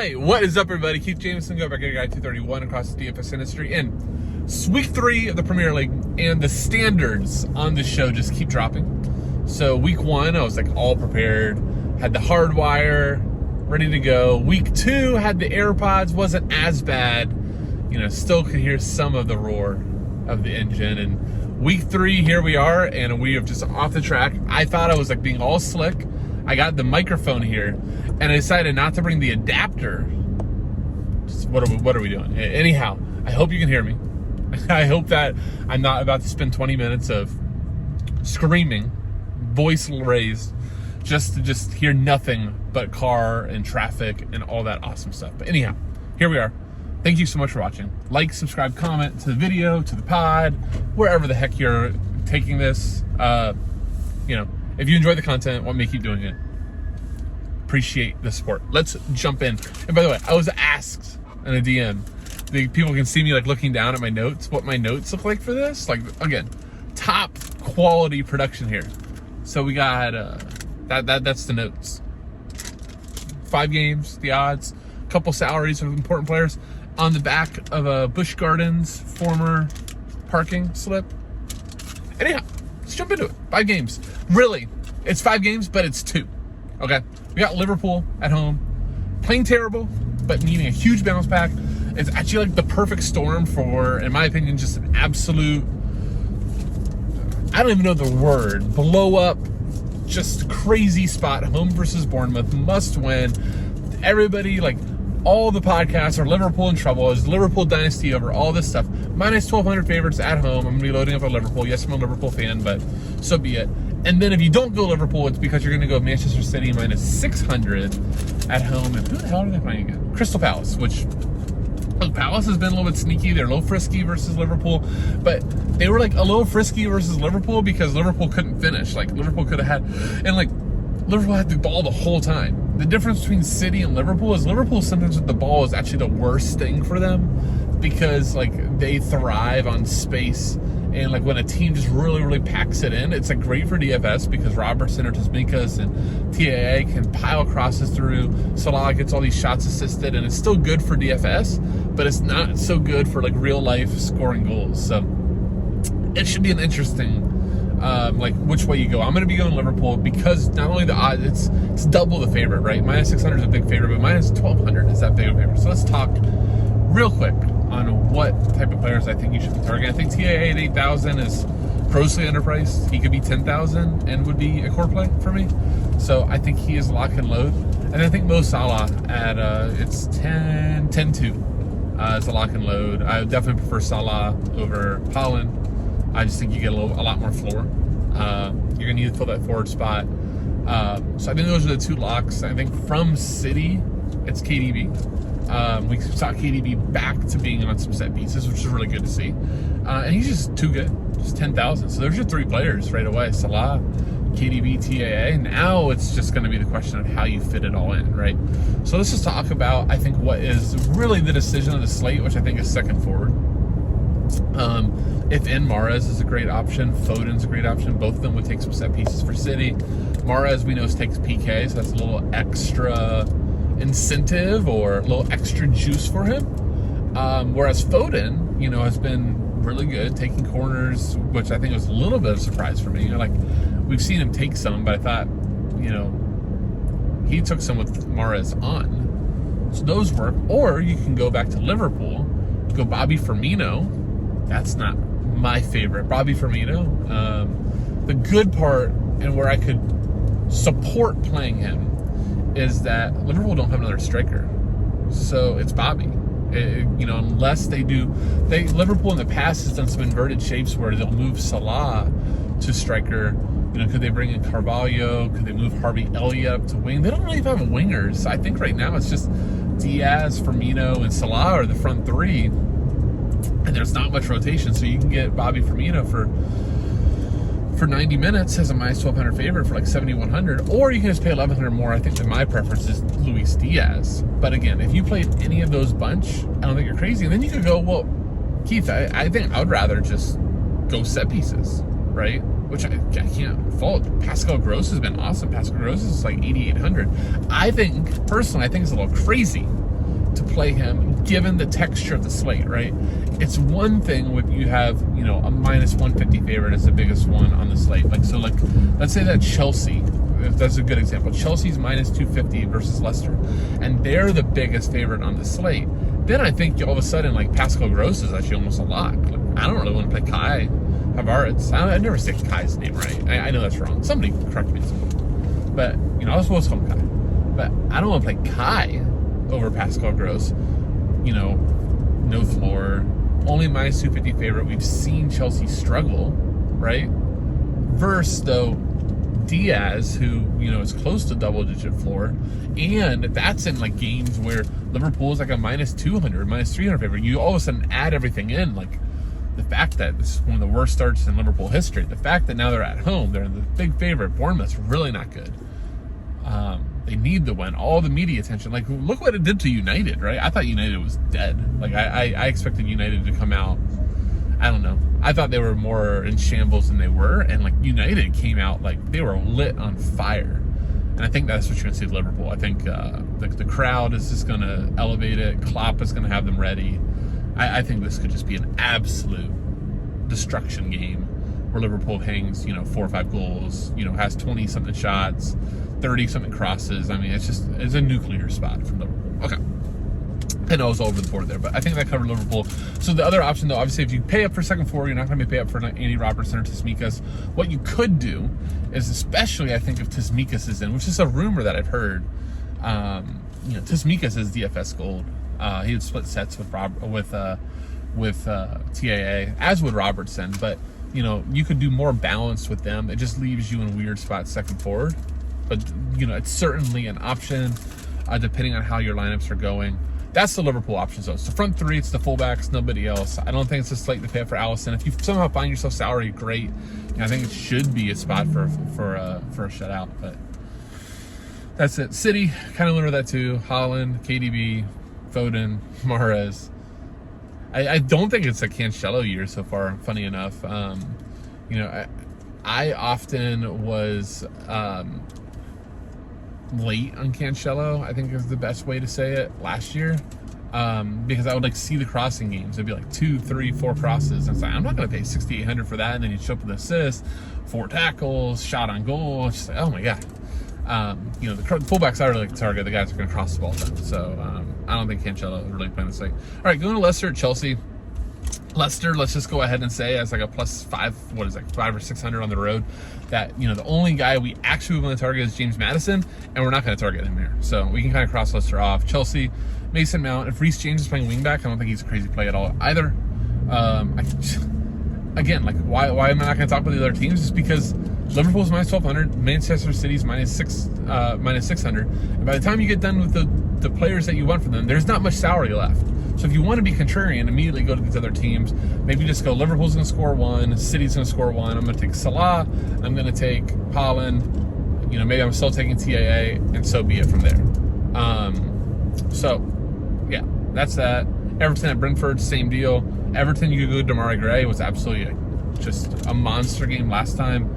right, what is up, everybody? Keith Jameson, go back at guy 231 across the DFS industry. And it's week 3 of the Premier League, and the standards on this show just keep dropping. So week 1, I was like all prepared, had the hardwire ready to go. Week 2, had the AirPods, wasn't as bad. You know, still could hear some of the roar of the engine. And week 3, here we are, and we have just off the track. I thought I was like being all slick. I got the microphone here, and I decided not to bring the adapter. Just, what are we doing? Anyhow, I hope you can hear me. I hope that I'm not about to spend 20 minutes of screaming, voice raised, just to hear nothing but car and traffic and all that awesome stuff. But anyhow, here we are. Thank you so much for watching. Like, subscribe, comment to the video, to the pod, wherever the heck you're taking this. You know, if you enjoy the content, want me to keep doing it, appreciate the support. Let's jump in. And by the way, I was asked in a DM, people can see me like looking down at my notes, what my notes look like for this. Like, again, top quality production here. So we got that's the notes. 5 games, the odds, couple salaries of important players on the back of a Busch Gardens former parking slip. Anyhow, let's jump into it. 5 games. Really, it's 5 games, but it's 2. Okay? We got Liverpool at home. Playing terrible, but needing a huge bounce back. It's actually like the perfect storm for, in my opinion, just an absolute, I don't even know the word, blow up, just crazy spot. Home versus Bournemouth, must win. Everybody, like, all the podcasts are Liverpool in trouble. Is Liverpool dynasty over? All this stuff. Minus 1,200 favorites at home. I'm going to be loading up on Liverpool. Yes, I'm a Liverpool fan, but so be it. And then if you don't go Liverpool, it's because you're going to go Manchester City minus 600 at home. And who the hell are they playing again? Crystal Palace, which, look, Palace has been a little bit sneaky. They're a little frisky versus Liverpool, but they were like a little frisky versus Liverpool because Liverpool couldn't finish. Like, Liverpool could have had, and like, Liverpool had the ball the whole time. The difference between City and Liverpool is Liverpool sometimes with the ball is actually the worst thing for them because, like, they thrive on space. And, like, when a team just really, really packs it in, it's, like, great for DFS because Robertson or Tasmikas and TAA can pile crosses through. Salah gets all these shots assisted, and it's still good for DFS, but it's not so good for, like, real-life scoring goals. So it should be an interesting, like, which way you go. I'm going to be going Liverpool because not only the odds, it's double the favorite, right? Minus 600 is a big favorite, but minus 1,200 is that big of a favorite. So let's talk real quick on what type of players I think you should be targeting. I think TAA at 8,000 is grossly underpriced. He could be 10,000 and would be a core play for me. So I think he is lock and load. And I think Mo Salah at it's 10-2 is a lock and load. I would definitely prefer Salah over Haaland. I just think you get a lot more floor. You're gonna need to fill that forward spot. So I think those are the 2 locks. I think from City, it's KDB. We saw KDB back to being on some set pieces, which is really good to see. And he's just too good, just 10,000. So there's your 3 players right away: Salah, KDB, TAA. Now it's just going to be the question of how you fit it all in, right? So let's just talk about, I think, what is really the decision of the slate, which I think is second forward. If in, Mahrez is a great option. Foden's a great option. Both of them would take some set pieces for City. Mahrez, we know, takes PK, so that's a little extra incentive or a little extra juice for him. Whereas Foden, you know, has been really good taking corners, which I think was a little bit of a surprise for me. You know, like, we've seen him take some, but I thought, you know, he took some with Mahrez on. So those work. Or you can go back to Liverpool, go Bobby Firmino. That's not my favorite. Bobby Firmino. The good part and where I could support playing him is that Liverpool don't have another striker. So it's Bobby. You know, unless Liverpool in the past has done some inverted shapes where they'll move Salah to striker. You know, could they bring in Carvalho? Could they move Harvey Elliott up to wing? They don't really have wingers. I think right now it's just Diaz, Firmino, and Salah are the front 3. And there's not much rotation, so you can get Bobby Firmino for 90 minutes as a minus 1,200 favorite for like 7,100, or you can just pay 1,100 more. I think that my preference is Luis Diaz. But again, if you played any of those bunch, I don't think you're crazy. And then you could go, well, Keith, I think I would rather just go set pieces, right? Which I can't fault. Pascal Gross has been awesome. Pascal Gross is like 8,800. I think, personally, it's a little crazy to play him, given the texture of the slate, right? It's one thing when you have, you know, a minus 150 favorite as the biggest one on the slate. Like, so like, let's say that Chelsea, if that's a good example. Chelsea's minus 250 versus Leicester, and they're the biggest favorite on the slate. Then I think all of a sudden, like, Pascal Gross is actually almost a lock. Like, I don't really want to play Kai Havertz. I never say Kai's name right. I know that's wrong. Somebody correct me. But, you know, I was supposed to call him Kai. But I don't want to play Kai over Pascal Gross. You know, no floor. Only minus 250 favorite. We've seen Chelsea struggle, right? Versus, though, Diaz, who, you know, is close to double-digit floor. And that's in, like, games where Liverpool is like a minus 200, minus 300 favorite. You all of a sudden add everything in, like, the fact that this is one of the worst starts in Liverpool history, the fact that now they're at home, they're the big favorite. Bournemouth's really not good. They need the win. All the media attention. Like, look what it did to United, right? I thought United was dead. Like, I expected United to come out, I don't know. I thought they were more in shambles than they were. And, like, United came out, like, they were lit on fire. And I think that's what you're going to see with Liverpool. I think the crowd is just going to elevate it. Klopp is going to have them ready. I think this could just be an absolute destruction game where Liverpool hangs, you know, 4 or 5 goals, you know, has 20-something shots, 30-something crosses. I mean, it's a nuclear spot from Liverpool. Okay. I know I was all over the board there, but I think that covered Liverpool. So the other option, though, obviously, if you pay up for second forward, you're not going to pay up for Andy Robertson or Tsimikas. What you could do is, especially, I think, if Tsimikas is in, which is a rumor that I've heard, you know, Tsimikas is DFS gold. He would split sets with TAA, as would Robertson. But, you know, you could do more balance with them. It just leaves you in a weird spot second forward. But, you know, it's certainly an option, depending on how your lineups are going. That's the Liverpool options, though. It's the front three, it's the fullbacks, nobody else. I don't think it's a slate to pay up for Alisson. If you somehow find yourself salary, great. I think it should be a spot for a shutout. But that's it. City, kind of went over that too. Haaland, KDB, Foden, Mahrez. I don't think it's a Cancelo year so far, funny enough. You know, I often was late on Cancelo, I think is the best way to say it, last year. Because I would like see the crossing games. It'd be like 2, 3, 4 crosses. And it's like, I'm not going to pay $6,800 for that. And then you show up with an assist, 4 tackles, shot on goal. It's just like, oh my God. You know, the fullbacks I really like to target. The guys are going to cross the ball then. So I don't think Cancelo is really playing this thing. All right, going to Leicester at Chelsea. Leicester, let's just go ahead and say as like a +5, what is it, 500 or 600 on the road, that, you know, the only guy we actually want to target is James Maddison, and we're not going to target him here. So we can kind of cross Leicester off. Chelsea, Mason Mount. If Reece James is playing wingback, I don't think he's a crazy play at all either. Again, like, why am I not going to talk about the other teams? Just because Liverpool's minus 1,200, Manchester City's minus 600, and by the time you get done with the players that you want from them, there's not much salary left. So if you want to be contrarian, immediately go to these other teams. Maybe just go, Liverpool's going to score 1, City's going to score 1. I'm going to take Salah. I'm going to take Haaland. You know, maybe I'm still taking TAA, and so be it from there. So, yeah, that's that. Everton at Brentford, same deal. Everton, you could go Damari Gray. It was absolutely just a monster game last time.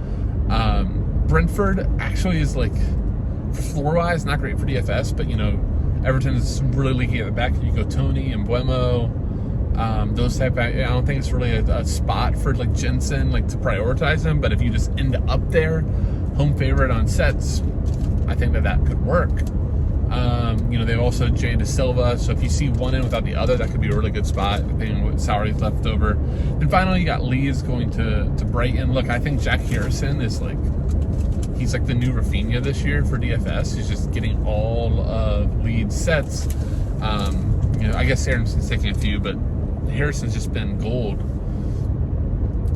Brentford actually is, like, floor-wise, not great for DFS, but, you know, Everton is really leaky at the back. You go Tony and Buemo, those type. I don't think it's really a spot for like Jensen, like to prioritize them. But if you just end up there, home favorite on sets, I think that could work. You know, they've also Jay De Silva. So if you see one in without the other, that could be a really good spot, depending on what salary's left over. And finally, you got Leeds going to Brighton. Look, I think Jack Harrison is like, he's like the new Rafinha this year for DFS. He's just getting all of Leeds sets. You know, I guess Harrison's taking a few, but Harrison's just been gold.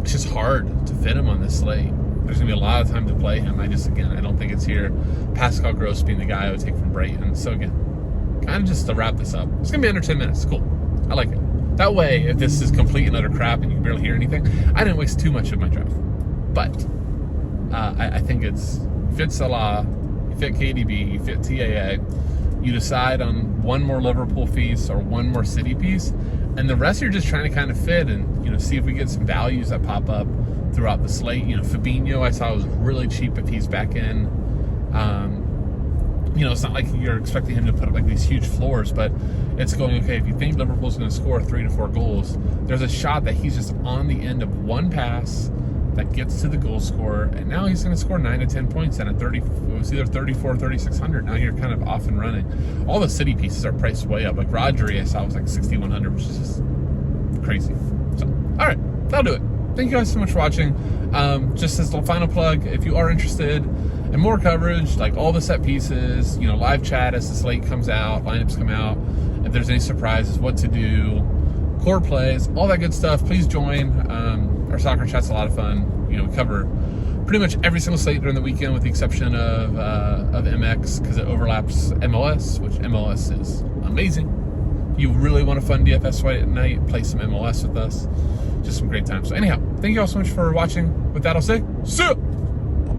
It's just hard to fit him on this slate. There's going to be a lot of time to play him. I don't think it's here. Pascal Gross being the guy I would take from Brighton. So again, kind of just to wrap this up, it's going to be under 10 minutes. Cool. I like it. That way, if this is complete and utter crap and you can barely hear anything, I didn't waste too much of my draft. But I think it's, you fit Salah, you fit KDB, you fit TAA, you decide on one more Liverpool piece or one more City piece, and the rest you're just trying to kind of fit and, you know, see if we get some values that pop up throughout the slate. You know, Fabinho I saw was really cheap if he's back in. it's not like you're expecting him to put up like these huge floors, but it's going, okay, if you think Liverpool's going to score 3 to 4 goals, there's a shot that he's just on the end of one pass that gets to the goal scorer, and now he's going to score 9 to 10 points, and at 30, it was either 34 or 3,600. Now you're kind of off and running. All the City pieces are priced way up. Like Rodri, I saw was like 6,100, which is just crazy. So, all right, that'll do it. Thank you guys so much for watching. Just as the final plug, if you are interested in more coverage, like all the set pieces, live chat as the slate comes out, lineups come out, if there's any surprises, what to do, core plays, all that good stuff, please join. Our soccer chat's a lot of fun. We cover pretty much every single slate during the weekend with the exception of MX because it overlaps MLS, which MLS is amazing. You really want a fun DFS fight at night, play some MLS with us. Just some great times. So anyhow, thank you all so much for watching. With that, I'll say, see ya!